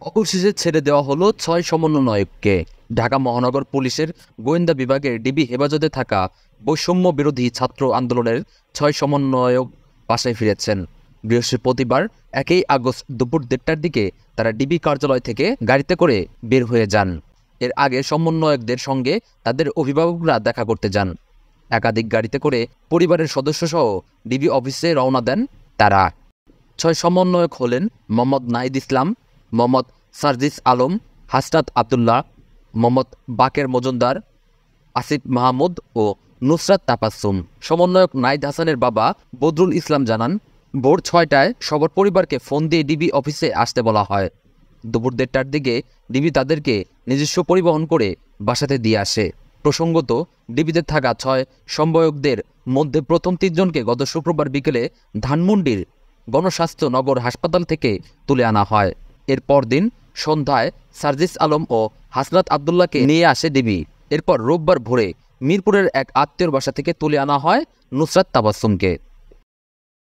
অবশেষে ছেড়ে দেওয়া হলো ৬ সমন্বয়ককে। ঢাকা মহানগর পুলিশের গোয়েন্দা বিভাগের ডিবি হেফাজতে থাকা বৈষম্য বিরোধী ছাত্র আন্দোলনের ৬ সমন্বয়ক বাসায় ফিরেছেন। বৃহস্পতিবার ১ আগস্ট দুপুর ১:৩০টার দিকে তারা ডিবি কার্যালয় থেকে গাড়িতে করে বের হয়ে যান। এর আগে সমন্বয়কদের সঙ্গে তাদের অভিভাবকরা দেখা করতে যান। একাধিক গাড়িতে করে পরিবারের সদস্যসহ ডিবি অফিসে রওনা দেন তারা। ৬ সমন্বয়ক হলেন মোহাম্মদ নাহিদ ইসলাম, মোহাম্মদ সার্জিস আলম, হাসনাত আবদুল্লাহ, মোহাম্মদ বাকের মজুমদার, আসিফ মাহমুদ ও নুসরাত তাবাসসুম। সমন্বয়ক নাহিদ হাসানের বাবা বদরুল ইসলাম জানান, ভোর ৬টায় সবার পরিবারকে ফোন দিয়ে ডিবি অফিসে আসতে বলা হয়। দুপুর ১:৩০টার দিকে ডিবি তাদেরকে নিজস্ব পরিবহন করে বাসাতে দিয়ে আসে। প্রসঙ্গত, ডিবিতে থাকা ৬ সমন্বয়কদের মধ্যে প্রথম ৩ জনকে গত শুক্রবার বিকেলে ধানমন্ডির গণস্বাস্থ্য নগর হাসপাতাল থেকে তুলে আনা হয়। এর পরদিন সন্ধ্যায় সার্জিস আলম ও হাসনাত আবদুল্লাহকে নিয়ে আসে ডিবি। এরপর রোববার ভোরে মিরপুরের এক আত্মীয়র বাসা থেকে তুলে আনা হয় নুসরাত তাবাসসুমকে।